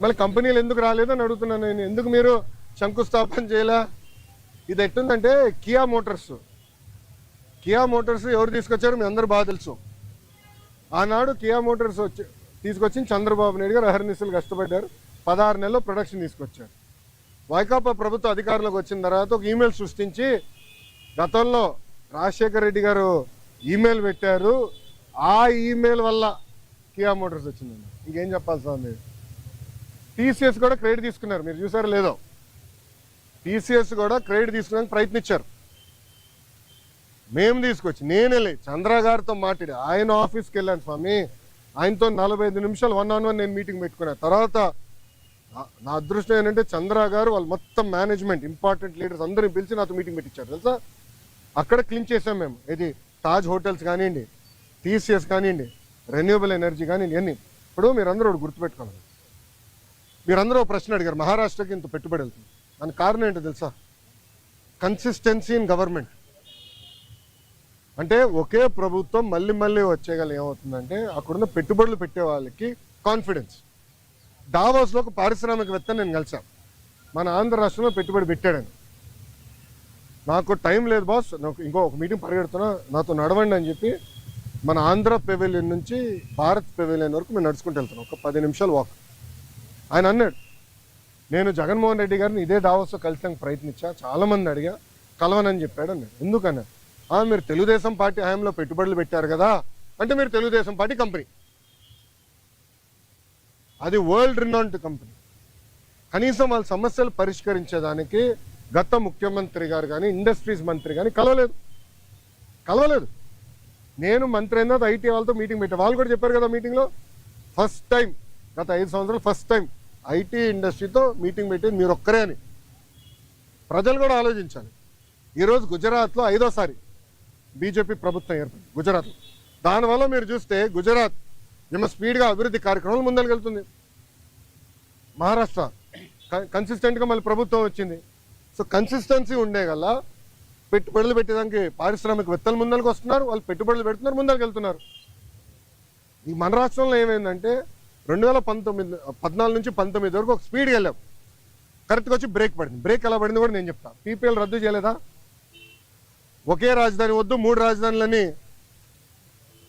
మళ్ళీ కంపెనీలు ఎందుకు రాలేదని అడుగుతున్నాను నేను. ఎందుకు మీరు శంకుస్థాపన చేయలే? ఇది ఎట్టుందంటే కియా మోటార్స్ ఎవరు తీసుకొచ్చారు మీ అందరూ బాగా తెలుసు. ఆనాడు కియా మోటార్స్ తీసుకొచ్చి చంద్రబాబు నాయుడు గారు అహర్నిశలు కష్టపడ్డారు. 16 నెలల్లో ప్రొడక్షన్ తీసుకొచ్చారు. వైకాపా ప్రభుత్వ అధికారంలోకి వచ్చిన తర్వాత ఒక ఈమెయిల్ సృష్టించి గతంలో రాజశేఖర రెడ్డి గారు ఈమెయిల్ పెట్టారు, ఆ ఈమెయిల్ వల్ల కియా మోటార్స్ వచ్చిందండి. ఇంకేం చెప్పాలి స్వామి. టీసీఎస్ కూడా క్రెడిట్ తీసుకున్నారు, మీరు చూసారో లేదో. టీసీఎస్ కూడా క్రెడిట్ తీసుకోవడానికి ప్రయత్నించారు. మేము తీసుకొచ్చి నేనే చంద్ర గారితో మాట్లాడి ఆయన ఆఫీస్కి వెళ్ళాను స్వామి. ఆయనతో 45 నిమిషాలు 1-on-1 నేను మీటింగ్ పెట్టుకున్నాను. తర్వాత నా అదృష్టం ఏంటంటే చంద్ర గారు వాళ్ళు మొత్తం మేనేజ్మెంట్ ఇంపార్టెంట్ లీడర్స్ అందరిని పిలిచి నాతో మీటింగ్ పెట్టించారు తెలుసా. అక్కడ క్లీన్ చేసాం మేము. ఇది తాజ్ హోటల్స్ కానివ్వండి, టీసీఎస్ కానివ్వండి, రెన్యూవబుల్ ఎనర్జీ కానివ్వండి, అన్నీ. ఇప్పుడు మీరందరూ ఒకటి గుర్తుపెట్టుకోవాలి. మీరందరూ ఒక ప్రశ్న అడిగారు, మహారాష్ట్రకి ఇంత పెట్టుబడి వెళ్తుంది. దానికి కారణం ఏంటో తెలుసా? Consistency in government. అంటే ఒకే ప్రభుత్వం మళ్ళీ మళ్ళీ వచ్చేగల ఏమవుతుందంటే అక్కడున్న పెట్టుబడులు పెట్టే వాళ్ళకి కాన్ఫిడెన్స్. డావోస్లో ఒక పారిశ్రామికవేత్త నేను కలిసాను, మన ఆంధ్ర రాష్ట్రంలో పెట్టుబడి పెట్టాడని. నాకు టైం లేదు బాస్, నాకు ఇంకో ఒక మీటింగ్ పరిగెడుతున్నా, నాతో నడవండి అని చెప్పి మన ఆంధ్ర పెవిలియన్ నుంచి భారత్ పెవిలియన్ వరకు మేము నడుచుకుంటూ వెళ్తున్నాం. ఒక 10 నిమిషాలు వాక్. ఆయన అన్నాడు, నేను జగన్మోహన్ రెడ్డి గారిని ఇదే డావోస్లో కలిసానికి ప్రయత్నించా, చాలామంది అడిగా, కలవనని చెప్పాడు అన్నాడు. ఎందుకన్నా? మీరు తెలుగుదేశం పార్టీ హయాంలో పెట్టుబడులు పెట్టారు కదా అంటే మీరు తెలుగుదేశం పార్టీ కంపెనీ, అది వరల్డ్ రినౌండ్ కంపెనీ. కనీసం వాళ్ళ సమస్యలు పరిష్కరించేదానికి గత ముఖ్యమంత్రి గారు కానీ ఇండస్ట్రీస్ మంత్రి కానీ కలవలేదు. నేను మంత్రి అయిన తర్వాత ఐటీ వాళ్ళతో మీటింగ్ పెట్టాను. వాళ్ళు కూడా చెప్పారు కదా మీటింగ్లో, ఫస్ట్ టైం గత 5 సంవత్సరాలు ఫస్ట్ టైం ఐటీ ఇండస్ట్రీతో మీటింగ్ పెట్టేది మీరు ఒక్కరే అని. ప్రజలు కూడా ఆలోచించాలి. ఈరోజు గుజరాత్లో 5వ బీజేపీ ప్రభుత్వం ఏర్పడింది గుజరాత్లో. దానివల్ల మీరు చూస్తే గుజరాత్ ఏమో స్పీడ్గా అభివృద్ధి కార్యక్రమాలు ముందరికెళ్తుంది. మహారాష్ట్ర కన్సిస్టెంట్గా మళ్ళీ ప్రభుత్వం వచ్చింది. సో కన్సిస్టెన్సీ ఉండే గల పెట్టుబడులు పెట్టేదానికి పారిశ్రామికవేత్తలు ముందరికి వస్తున్నారు, వాళ్ళు పెట్టుబడులు పెడుతున్నారు, ముందరికి వెళ్తున్నారు. ఈ మన రాష్ట్రంలో ఏమైందంటే 2014 నుంచి 19 వరకు ఒక స్పీడ్గా వెళ్ళాం, కరెక్ట్గా వచ్చి బ్రేక్ పడింది. బ్రేక్ ఎలా పడింది కూడా నేను చెప్తాను. పీపీఎల్ రద్దు చేయలేదా? ఒకే రాజధాని వద్దు 3 రాజధానులని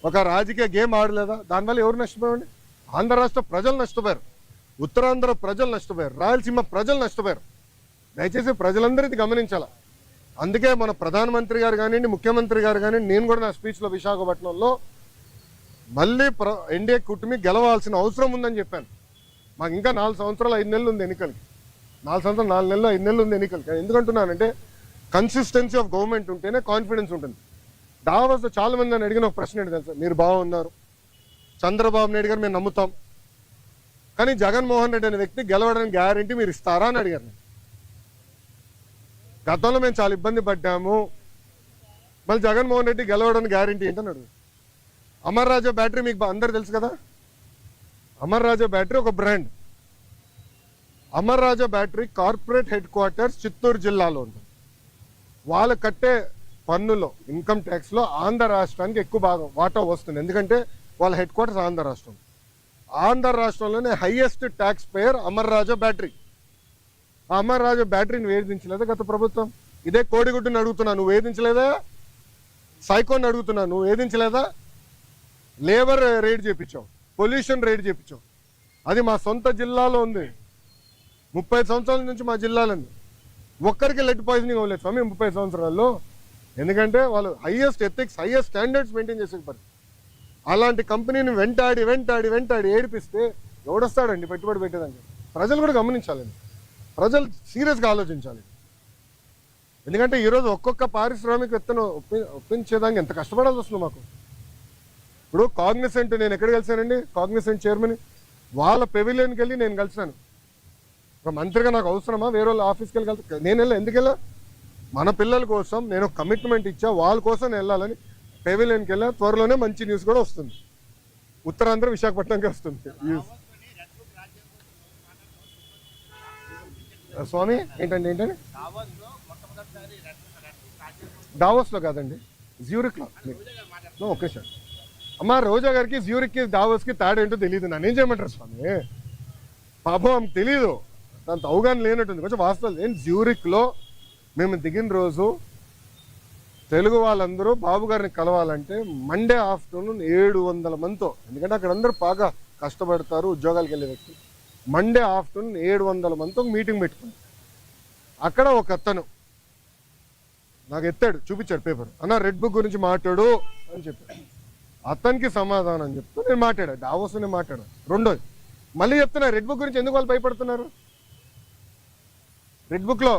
ఒక రాజకీయ గేమ్ ఆడలేదా? దానివల్ల ఎవరు నష్టపోయారండి? ఆంధ్ర రాష్ట్ర ప్రజలు నష్టపోయారు, ఉత్తరాంధ్ర ప్రజలు నష్టపోయారు, రాయలసీమ ప్రజలు నష్టపోయారు. దయచేసి ప్రజలందరూ ఇది గమనించాల. అందుకే మన ప్రధానమంత్రి గారు కానివ్వండి, ముఖ్యమంత్రి గారు కానివ్వండి, నేను కూడా నా స్పీచ్లో విశాఖపట్నంలో మళ్ళీ ఎన్డీఏ కూటమి గెలవాల్సిన అవసరం ఉందని చెప్పాను. మాకు ఇంకా 4 సంవత్సరాలు 5 నెలలు ఉంది ఎన్నికలకి. 4 సంవత్సరాలు 4 నెలలు 5 నెలలు ఉంది ఎన్నికలకి. ఎందుకంటున్నానంటే కన్సిస్టెన్సీ ఆఫ్ గవర్నమెంట్ ఉంటేనే కాన్ఫిడెన్స్ ఉంటుంది. దావాస్లో చాలా మంది నన్ను అడిగిన ఒక ప్రశ్న ఏంటి తెలుసా? మీరు బాగున్నారు, చంద్రబాబు నాయుడు గారు మేము నమ్ముతాం, కానీ జగన్మోహన్ రెడ్డి అనే వ్యక్తి గెలవడానికి గ్యారంటీ మీరు ఇస్తారా అని అడిగారు. గతంలో మేము చాలా ఇబ్బంది పడ్డాము, మళ్ళీ జగన్మోహన్ రెడ్డి గెలవడానికి గ్యారంటీ ఏంటని అడుగు. అమర్ రాజా బ్యాటరీ మీకు అందరు తెలుసు కదా. అమర్ రాజా బ్యాటరీ ఒక brand. Amar Raja battery corporate headquarters Chittoor జిల్లాలో ఉంటుంది. వాళ్ళు కట్టే పన్నులో ఇన్కమ్ ట్యాక్స్లో ఆంధ్ర రాష్ట్రానికి ఎక్కువ భాగం వాటా వస్తుంది. ఎందుకంటే వాళ్ళ హెడ్ క్వార్టర్స్ ఆంధ్ర రాష్ట్రం. ఆంధ్ర రాష్ట్రంలోనే highest tax payer Amar Raja battery. ఆ అమర్ రాజా బ్యాటరీని వేధించలేదా గత ప్రభుత్వం? ఇదే కోడిగుడ్డుని అడుగుతున్నా, నువ్వు వేధించలేదా? సైకోని అడుగుతున్నా, నువ్వు వేధించలేదా? లేబర్ రేట్ చేయించావు, పొల్యూషన్ రేట్ చేయించావు. అది మా సొంత జిల్లాలో ఉంది. 30 సంవత్సరాల నుంచి మా జిల్లాలో ఉంది. ఒక్కరికి లెడ్ పాయిజనింగ్ అవ్వలేదు స్వామి 30 సంవత్సరాల్లో. ఎందుకంటే వాళ్ళు highest ethics, highest standards maintain చేసే పరిస్థితి. అలాంటి కంపెనీని వెంటాడి ఏడిపిస్తే ఎవడొస్తాడండి పెట్టుబడి పెట్టేదానికి? ప్రజలు కూడా గమనించాలండి, ప్రజలు సీరియస్గా ఆలోచించాలి. ఎందుకంటే ఈరోజు ఒక్కొక్క పారిశ్రామికవేత్తను ఒప్పించేదానికి ఎంత కష్టపడాల్సి వస్తుంది మాకు. ఇప్పుడు కాగ్నిసెంట్ నేను ఎక్కడ కలిసానండి? కాగ్నిసెంట్ చైర్మన్ వాళ్ళ పెవిలియన్కి వెళ్ళి నేను కలిసాను. ఒక మంత్రిగా నాకు అవసరమా వేరే వాళ్ళ ఆఫీస్కి వెళ్ళి కలిసి? నేను వెళ్ళా. ఎందుకు వెళ్ళా? మన పిల్లల కోసం నేను కమిట్మెంట్ ఇచ్చా, వాళ్ళ కోసం వెళ్ళాలని పెవిలియన్కి వెళ్ళా. త్వరలోనే మంచి న్యూస్ కూడా వస్తుంది, ఉత్తరాంధ్ర విశాఖపట్నంకి వస్తుంది. స్వామి ఏంటండి? డావోస్లో కాదండి, జ్యూరిక్లో. Okay sir. అమ్మ రోజా గారికి జ్యూరిక్కి డావోస్కి తేడా ఏంటో తెలియదు, నన్ను ఏం చేయమంటారు స్వామి? పాపం ఆమెకు తెలీదు, అంత అవగాహన లేనట్టుంది. కొంచెం వాస్తవం ఏంటి, జ్యూరిక్లో మేము దిగిన రోజు తెలుగు వాళ్ళందరూ బాబు గారిని కలవాలంటే మండే ఆఫ్టర్నూన్ 700 మందితో, ఎందుకంటే అక్కడ అందరూ బాగా కష్టపడతారు ఉద్యోగాలకు వెళ్ళే వ్యక్తులు, మండే ఆఫ్టర్నూన్ 700 మందితో మీటింగ్ పెట్టుకుని అక్కడ ఒక అతను నాకు ఎత్తాడు, చూపించాడు పేపర్, అన్న రెడ్ బుక్ గురించి మాట్లాడు అని చెప్పాడు. అతనికి సమాధానం చెప్తూ నేను మాట్లాడా, డావోస్ నేను మాట్లాడాను. రెండోది మళ్ళీ చెప్తున్నా, రెడ్ బుక్ గురించి ఎందుకు వాళ్ళు భయపడుతున్నారు? రెడ్ బుక్లో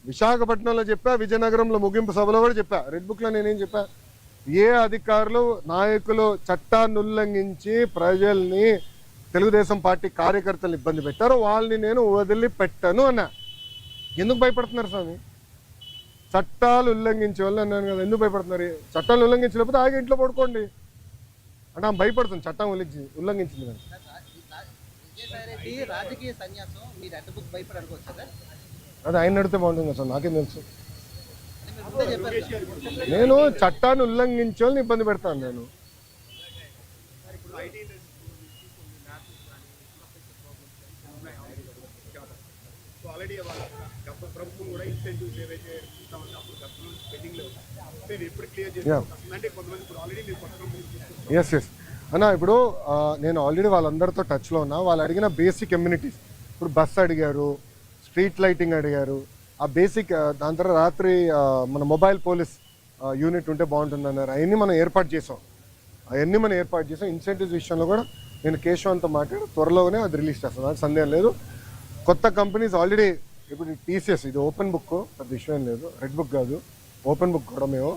విశాఖపట్నంలో చెప్పా, విజయనగరంలో ముగింపు సభలో కూడా చెప్పా. రెడ్ బుక్లో నేనేం చెప్పా, ఏ అధికారులు నాయకులు చట్టాన్ని ఉల్లంఘించి ప్రజల్ని తెలుగుదేశం పార్టీ కార్యకర్తలు ఇబ్బంది పెట్టారో వాళ్ళని నేను వదిలిపెట్టను అన్నా. ఎందుకు భయపడుతున్నారు స్వామి? చట్టాలు ఉల్లంఘించే వాళ్ళు అన్నాను కదా, ఎందుకు భయపడుతున్నారు? చట్టాలు ఉల్లంఘించలేకపోతే ఆగి ఇంట్లో పడుకోండి అంటే ఆమె భయపడుతుంది, చట్టం ఉల్లంఘించింది కానీ. రాజకీయ సన్యాసం మీరు రెడ్ బుక్ భయపడనుకోవచ్చు కదా, అది ఆయన నడితే బాగుంటుంది సార్, నాకేం తెలుసు. నేను చట్టాన్ని ఉల్లంఘించే వాళ్ళని ఇబ్బంది పెడతాను నేను. ఎస్ ఎస్ అన్న, ఇప్పుడు నేను ఆల్రెడీ వాళ్ళందరితో టచ్లో ఉన్నా. వాళ్ళు అడిగిన బేసిక్ కమ్యూనిటీస్, ఇప్పుడు బస్ అడిగారు, స్ట్రీట్ లైటింగ్ అడిగారు, ఆ బేసిక్. దాని తర్వాత రాత్రి మన మొబైల్ పోలీస్ యూనిట్ ఉంటే బాగుంటుంది అన్నారు. అవన్నీ మనం ఏర్పాటు చేసాం. ఇన్సెంటివ్స్ విషయంలో కూడా నేను కేశవంతో మాట్లాడి త్వరలోనే అది రిలీజ్ చేస్తాను, దానికి సందేహం లేదు. కొత్త కంపెనీస్ ఆల్రెడీ ఇప్పుడు టీసీఎస్ ఇది ఓపెన్ బుక్, పెద్ద విషయం లేదు, రెడ్ బుక్ కాదు, ఓపెన్ బుక్ కూడా మేము.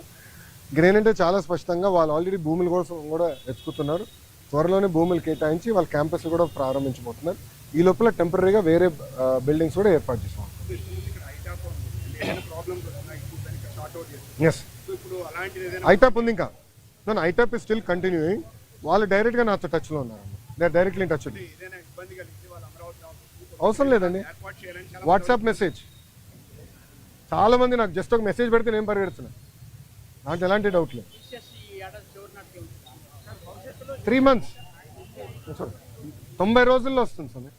ఏంటంటే చాలా స్పష్టంగా వాళ్ళు ఆల్రెడీ భూముల కోసం కూడా వెతుకుతున్నారు. త్వరలోనే భూములు కేటాయించి వాళ్ళ క్యాంపస్ కూడా ప్రారంభించబోతున్నారు. ఈ లోపల టెంపరీగా వేరే బిల్డింగ్స్ కూడా ఏర్పాటు చేస్తాం. ఎస్, ఐటాప్ ఉంది ఇంకా, ఐటాప్ ఇస్ స్టిల్ కంటిన్యూయింగ్. వాళ్ళు డైరెక్ట్గా నాతో టచ్లో ఉన్నారు, they are directly in touch. అవసరం లేదండి, వాట్సాప్ మెసేజ్. చాలా మంది నాకు జస్ట్ ఒక మెసేజ్ పెడితే నేను పరిగెడుతున్నా, నాకు ఎలాంటి డౌట్ లేదు. 3 months 90 రోజుల్లో వస్తుంది సార్.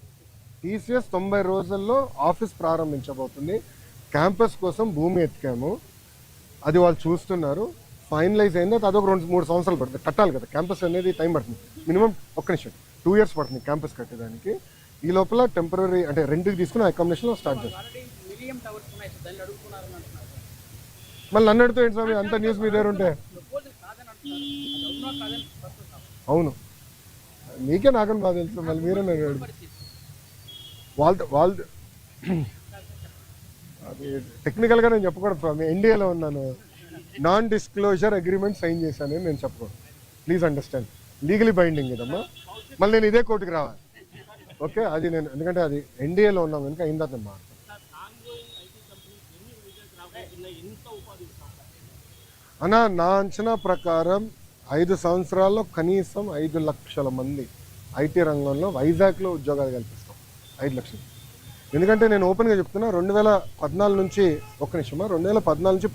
టీసీఎస్ 90 రోజుల్లో ఆఫీస్ ప్రారంభించబోతుంది. క్యాంపస్ కోసం భూమి ఎత్తికాము, అది వాళ్ళు చూస్తున్నారు. ఫైనలైజ్ అయింది, అదొక 2-3 సంవత్సరాలు పడుతుంది. కట్టాలి కదా క్యాంపస్ అనేది, టైం పడుతుంది. మినిమం 2 years పడుతుంది క్యాంపస్ కట్టేదానికి. ఈ లోపల టెంపరీ అంటే రెంట్కి తీసుకుని అకామిడేషన్లో స్టార్ట్ చేస్తాం. మళ్ళీ నన్ను అడుగుతూ ఏంటి స్వామి, అంత న్యూస్ మీ దగ్గర ఉంటే? అవును, మీకే నాకని బాగా తెలుసు, మళ్ళీ మీరే వాళ్ళు అది టెక్నికల్గా నేను చెప్పకూడదు స్వామి. ఎన్డీఏలో ఉన్నాను, నాన్ డిస్క్లోజర్ అగ్రిమెంట్ సైన్ చేశాను నేను చెప్పకూడదు. ప్లీజ్ అండర్స్టాండ్, లీగలీ బైండింగ్ ఇదమ్మా. మళ్ళీ నేను ఇదే కోర్టుకి రావాలి, ఓకే? అది నేను ఎందుకంటే అది ఎన్డీఏలో ఉన్నాం కనుక అయిందా నేను అన్నా. నా అంచనా ప్రకారం 5 సంవత్సరాల్లో కనీసం 5 లక్షల మంది ఐటీ రంగంలో వైజాగ్లో ఉద్యోగాలు కల్పిస్తాం. 5 లక్షలు. ఎందుకంటే నేను ఓపెన్గా చెప్తున్నా, 2014 నుంచి 2014 నుంచి